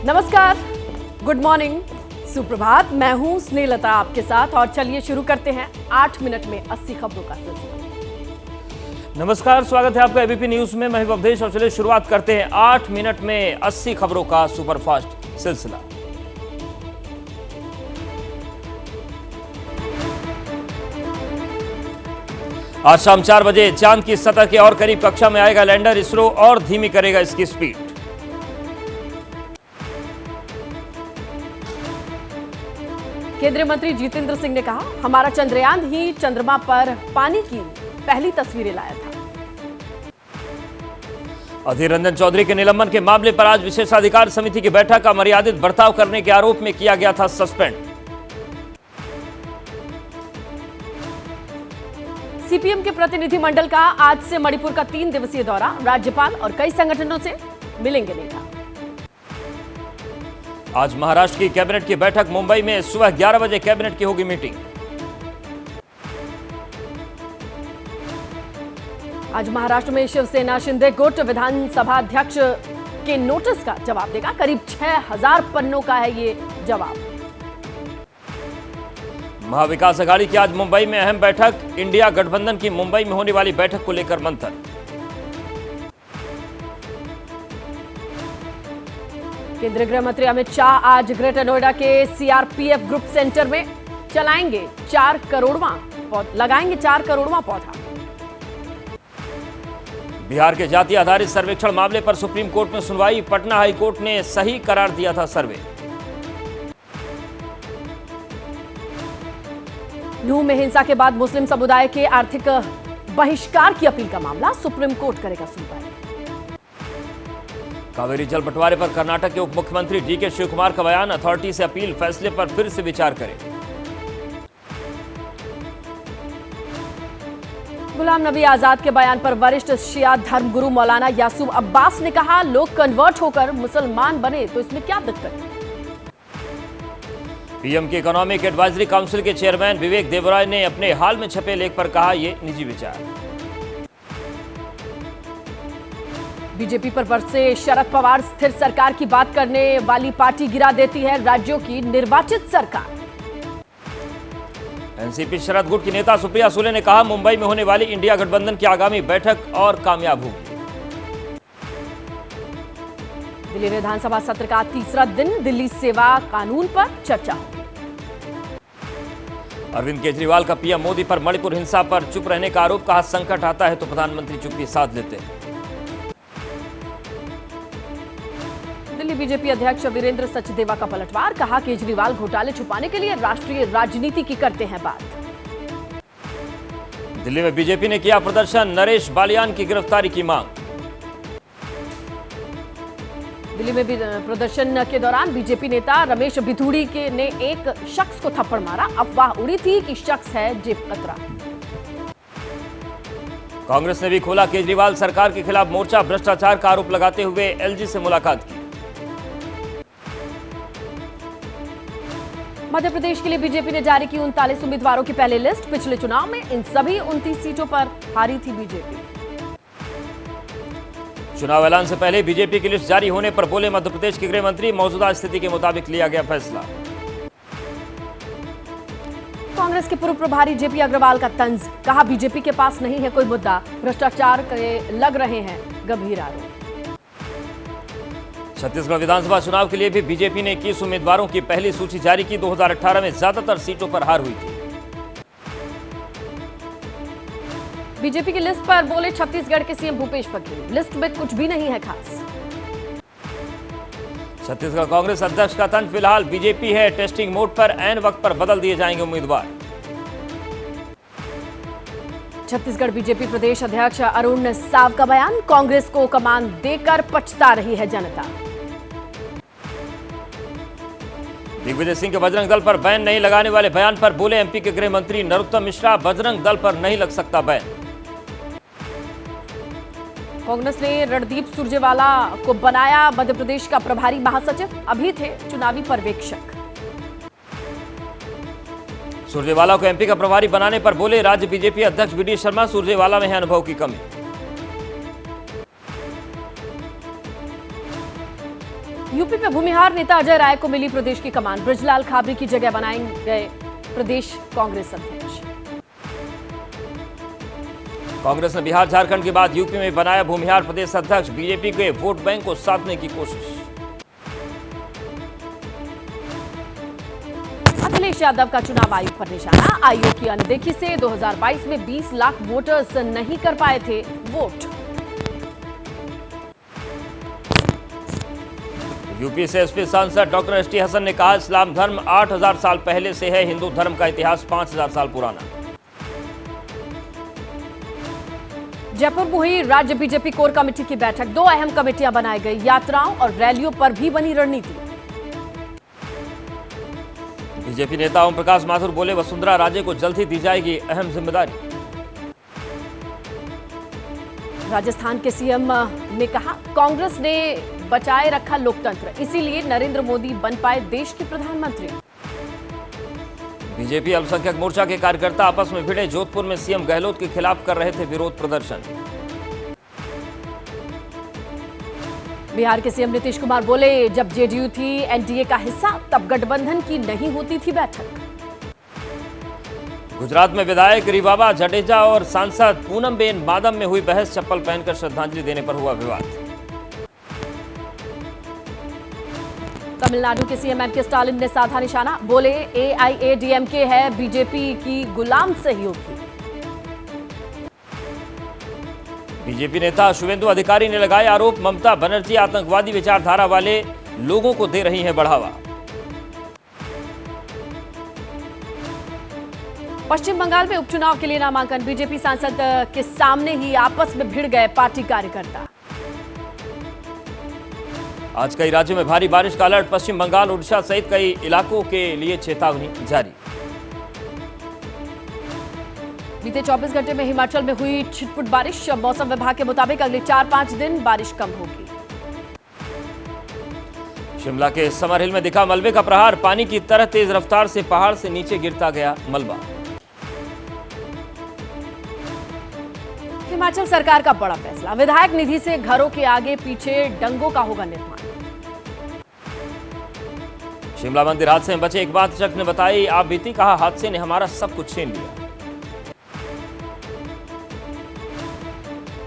नमस्कार, good morning, सुप्रभात। मैं हूं स्नेहलता आपके साथ और चलिए शुरू करते हैं 8 मिनट में 80 खबरों का सिलसिला। नमस्कार, स्वागत है आपका एबीपी न्यूज में। मैं हूं अवधेश और चलिए शुरुआत करते हैं 8 मिनट में 80 खबरों का सुपरफास्ट सिलसिला। आज शाम 4 बजे चांद की सतह के और करीब कक्षा में आएगा लैंडर। इसरो और धीमी करेगा इसकी स्पीड। केंद्रीय मंत्री जितेंद्र सिंह ने कहा, हमारा चंद्रयान ही चंद्रमा पर पानी की पहली तस्वीरें लाया था। अधीर रंजन चौधरी के निलंबन के मामले पर आज विशेषाधिकार समिति की बैठक का मर्यादित बर्ताव करने के आरोप में किया गया था सस्पेंड। सीपीएम के प्रतिनिधिमंडल का आज से मणिपुर का 3 दिवसीय दौरा। राज्यपाल और कई संगठनों से मिलेंगे नेता। आज महाराष्ट्र की कैबिनेट की बैठक मुंबई में। सुबह 11 बजे कैबिनेट की होगी मीटिंग। आज महाराष्ट्र में शिवसेना शिंदे गुट विधानसभा अध्यक्ष के नोटिस का जवाब देगा। करीब 6000 पन्नों का है ये जवाब। महाविकास अघाड़ी की आज मुंबई में अहम बैठक। इंडिया गठबंधन की मुंबई में होने वाली बैठक को लेकर मंथन। केंद्रीय गृह मंत्री अमित शाह आज ग्रेटर नोएडा के सीआरपीएफ ग्रुप सेंटर में लगाएंगे 4 करोड़वां पौधा। बिहार के जाति आधारित सर्वेक्षण मामले पर सुप्रीम कोर्ट में सुनवाई। पटना हाई कोर्ट ने सही करार दिया था सर्वे। नूह में हिंसा के बाद मुस्लिम समुदाय के आर्थिक बहिष्कार की अपील का मामला सुप्रीम कोर्ट करेगा सुनवाई। कावेरी जल बंटवारे पर कर्नाटक के उप मुख्यमंत्री डीके शिवकुमार का बयान। अथॉरिटी से अपील, फैसले पर फिर से विचार करें। गुलाम नबी आजाद के बयान पर वरिष्ठ शिया धर्मगुरु मौलाना यासूब अब्बास ने कहा, लोग कन्वर्ट होकर मुसलमान बने तो इसमें क्या दिक्कत है। पीएम की इकोनॉमिक एडवाइजरी काउंसिल के चेयरमैन विवेक देवराय ने अपने हाल में छपे लेख पर कहा, ये निजी विचार। बीजेपी पर बरसे शरद पवार, स्थिर सरकार की बात करने वाली पार्टी गिरा देती है राज्यों की निर्वाचित सरकार। एनसीपी शरद गुट की नेता सुप्रिया सुले ने कहा, मुंबई में होने वाली इंडिया गठबंधन की आगामी बैठक और कामयाब होगी। दिल्ली विधानसभा सत्र का तीसरा दिन दिल्ली सेवा कानून पर चर्चा होगी। अरविंद केजरीवाल का पीएम मोदी पर मणिपुर हिंसा पर चुप रहने का आरोप। कहा, संकट आता है तो प्रधानमंत्री चुप्पी साध लेते हैं। दिल्ली बीजेपी अध्यक्ष वीरेंद्र सचदेवा का पलटवार। कहा, केजरीवाल घोटाले छुपाने के लिए राष्ट्रीय राजनीति की करते हैं बात। दिल्ली में बीजेपी ने किया प्रदर्शन। नरेश बालियान की गिरफ्तारी की मांग। दिल्ली में प्रदर्शन के दौरान बीजेपी नेता रमेश बिथूड़ी ने एक शख्स को थप्पड़ मारा। अफवाह उड़ी थी कि शख्स है जेब कतरा। कांग्रेस ने भी खोला केजरीवाल सरकार के खिलाफ मोर्चा। भ्रष्टाचार का आरोप लगाते हुए एलजी से मुलाकात की। मध्य प्रदेश के लिए बीजेपी ने जारी की 39 उम्मीदवारों की पहली लिस्ट। पिछले चुनाव में इन सभी 29 सीटों पर हारी थी बीजेपी। चुनाव ऐलान से पहले बीजेपी की लिस्ट जारी होने पर बोले मध्य प्रदेश के गृह मंत्री, मौजूदा स्थिति के मुताबिक लिया गया फैसला। कांग्रेस के पूर्व प्रभारी जेपी अग्रवाल का तंज। कहा, बीजेपी के पास नहीं है कोई मुद्दा, भ्रष्टाचार के लग रहे हैं गंभीर आरोप। छत्तीसगढ़ विधानसभा चुनाव के लिए भी बीजेपी ने 21 उम्मीदवारों की पहली सूची जारी की। 2018 में ज्यादातर सीटों पर हार हुई थी। बीजेपी की लिस्ट पर बोले छत्तीसगढ़ के सीएम भूपेश बघेल, लिस्ट में कुछ भी नहीं है खास। छत्तीसगढ़ कांग्रेस अध्यक्ष का तंज। फिलहाल बीजेपी है टेस्टिंग मोड पर, ऐन वक्त पर बदल दिए जाएंगे उम्मीदवार। छत्तीसगढ़ बीजेपी प्रदेश अध्यक्ष अरुण साव का बयान। कांग्रेस को कमान देकर पछता रही है जनता। दिग्विजय सिंह के बजरंग दल पर बैन नहीं लगाने वाले बयान पर बोले एमपी के गृह मंत्री नरोत्तम मिश्रा, बजरंग दल पर नहीं लग सकता बैन। कांग्रेस ने रणदीप सुरजेवाला को बनाया मध्य प्रदेश का प्रभारी महासचिव। अभी थे चुनावी पर्यवेक्षक। सुरजेवाला को एमपी का प्रभारी बनाने पर बोले राज्य बीजेपी अध्यक्ष वीडी शर्मा, सुरजेवाला में है अनुभव की कमी। यूपी में भूमिहार नेता अजय राय को मिली प्रदेश की कमान। बृजलाल खाबरी की जगह बनाएंगे प्रदेश कांग्रेस अध्यक्ष। कांग्रेस ने बिहार झारखंड के बाद यूपी में बनाया भूमिहार प्रदेश अध्यक्ष। बीजेपी के वोट बैंक को साधने की कोशिश। अखिलेश यादव का चुनाव आयोग पर निशाना। आयोग की अनदेखी से 2022 में 20 लाख वोटर्स नहीं कर पाए थे वोट। यूपी से एसपी सांसद डॉक्टर एसटी हसन ने कहा, इस्लाम धर्म 8000 साल पहले से है, हिंदू धर्म का इतिहास 5000 साल पुराना। जयपुर में हुई राज्य बीजेपी कोर कमेटी की बैठक। 2 अहम कमेटियां बनाई गई। यात्राओं और रैलियों पर भी बनी रणनीति। बीजेपी नेता ओम प्रकाश माथुर बोले, वसुंधरा राजे को जल्द ही दी जाएगी अहम जिम्मेदारी। राजस्थान के सीएम ने कहा, कांग्रेस ने बचाए रखा लोकतंत्र, इसीलिए नरेंद्र मोदी बन पाए देश के प्रधानमंत्री। बीजेपी अल्पसंख्यक मोर्चा के कार्यकर्ता आपस में भिड़े। जोधपुर में सीएम गहलोत के खिलाफ कर रहे थे विरोध प्रदर्शन। बिहार के सीएम नीतीश कुमार बोले, जब जेडीयू थी एनडीए का हिस्सा, तब गठबंधन की नहीं होती थी बैठक। गुजरात में विधायक रिबाबा जडेजा और सांसद पूनमबेन मादम में हुई बहस। चप्पल पहनकर श्रद्धांजलि देने पर हुआ विवाद। तमिलनाडु के सीएम एमके स्टालिन ने साधा निशाना। बोले, एआईएडीएमके है बीजेपी की गुलाम सहयोगी। बीजेपी नेता शुभेंदु अधिकारी ने लगाए आरोप, ममता बनर्जी आतंकवादी विचारधारा वाले लोगों को दे रही हैं बढ़ावा। पश्चिम बंगाल में उपचुनाव के लिए नामांकन। बीजेपी सांसद के सामने ही आपस में भिड़ गए पार्टी कार्यकर्ता। आज कई राज्यों में भारी बारिश का अलर्ट। पश्चिम बंगाल, उड़ीसा सहित कई इलाकों के लिए चेतावनी जारी। बीते 24 घंटे में हिमाचल में हुई छिटपुट बारिश। मौसम विभाग के मुताबिक अगले 4-5 दिन बारिश कम होगी। शिमला के समर हिल में दिखा मलबे का प्रहार। पानी की तरह तेज रफ्तार से पहाड़ से नीचे गिरता गया मलबा। हिमाचल सरकार का बड़ा फैसला। विधायक निधि से घरों के आगे पीछे डंगों का होगा निर्माण। शिमला मंदिर हादसे में बचे इकबाल चक ने बताई, आप बीती, कहा, हादसे ने हमारा सब कुछ छीन लिया।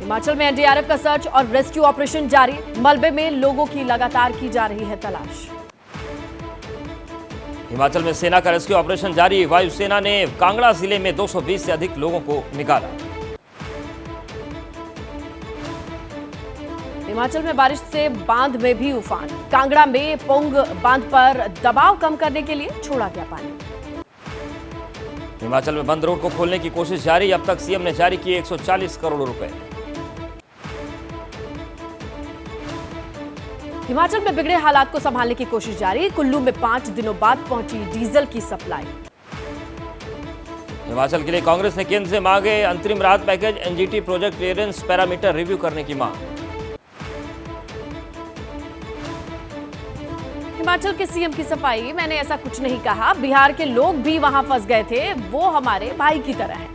हिमाचल में एनडीआरएफ का सर्च और रेस्क्यू ऑपरेशन जारी। मलबे में लोगों की लगातार की जा रही है तलाश। हिमाचल में सेना का रेस्क्यू ऑपरेशन जारी। वायुसेना ने कांगड़ा जिले में 220 से अधिक लोगों को निकाला। हिमाचल में बारिश से बांध में भी उफान। कांगड़ा में पोंग बांध पर दबाव कम करने के लिए छोड़ा गया पानी। हिमाचल में बंद रोड को खोलने की कोशिश जारी। अब तक सीएम ने जारी किए 140 करोड़ रुपए। हिमाचल में बिगड़े हालात को संभालने की कोशिश जारी। कुल्लू में 5 दिनों बाद पहुंची डीजल की सप्लाई। हिमाचल के लिए कांग्रेस ने केंद्र से मांगे अंतरिम राहत package. NGT project clearance parameter review करने की मांग। हिमाचल के सीएम की सफाई, मैंने ऐसा कुछ नहीं कहा। बिहार के लोग भी वहां फंस गए थे, वो हमारे भाई की तरह हैं।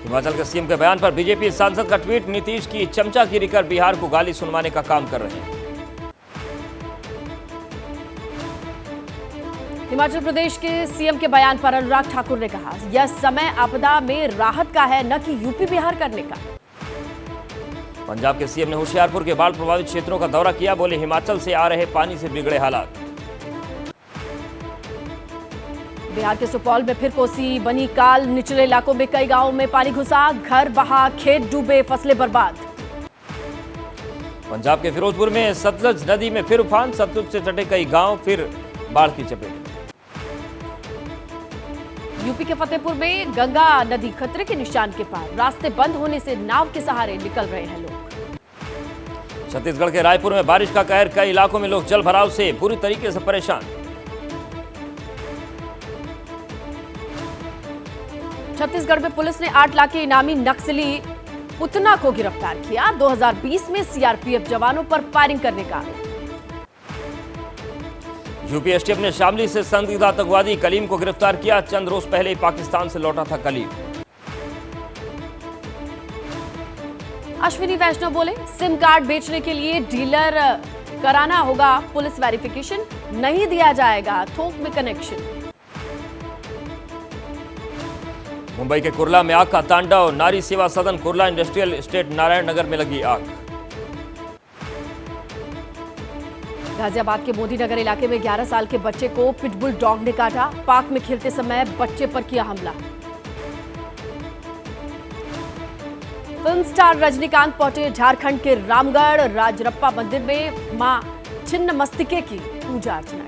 हिमाचल के सीएम के बयान पर बीजेपी सांसद का ट्वीट। नीतीश की चमचागिरी कर बिहार को गाली सुनवाने का काम कर रहे हैं। हिमाचल प्रदेश के सीएम के बयान पर अनुराग ठाकुर ने कहा, यह समय आपदा में राहत का है, न कि यूपी बिहार करने का। पंजाब के सीएम ने होशियारपुर के बाढ़ प्रभावित क्षेत्रों का दौरा किया। बोले, हिमाचल से आ रहे पानी से बिगड़े हालात। बिहार के सुपौल में फिर कोसी बनी काल। निचले इलाकों में कई गांवों में पानी घुसा। घर बहा, खेत डूबे, फसलें बर्बाद। पंजाब के फिरोजपुर में सतलज नदी में फिर उफान। सतलुज से सटे कई गांव फिर बाढ़ की चपेट। यूपी के फतेहपुर में गंगा नदी खतरे के निशान के पार। रास्ते बंद होने से नाव के सहारे निकल रहे हैं लोग। छत्तीसगढ़ के रायपुर में बारिश का कहर। कई इलाकों में लोग जल भराव से बुरी तरीके से परेशान। छत्तीसगढ़ में पुलिस ने 8 लाख के इनामी नक्सली पुतना को गिरफ्तार किया। 2020 में सीआरपीएफ जवानों पर फायरिंग करने का आरोप। यूपी एसटीएफ ने शामली से संदिग्ध आतंकवादी कलीम को गिरफ्तार किया। चंद रोज पहले पाकिस्तान से लौटा था कलीम। अश्विनी वैष्णव बोले, सिम कार्ड बेचने के लिए डीलर कराना होगा पुलिस वेरिफिकेशन, नहीं दिया जाएगा थोक में कनेक्शन। मुंबई के कुर्ला में आग का तांडव, नारी सेवा सदन कुर्ला इंडस्ट्रियल एस्टेट नारायण नगर में लगी आग। गाजियाबाद के मोदी नगर इलाके में 11 साल के बच्चे को पिटबुल डॉग ने काटा, पार्क में खेलते समय बच्चे पर किया हमला। फिल्म स्टार रजनीकांत पहुंचे झारखंड के रामगढ़, राजरप्पा मंदिर में मां छिन्नमस्तिके की पूजा अर्चना।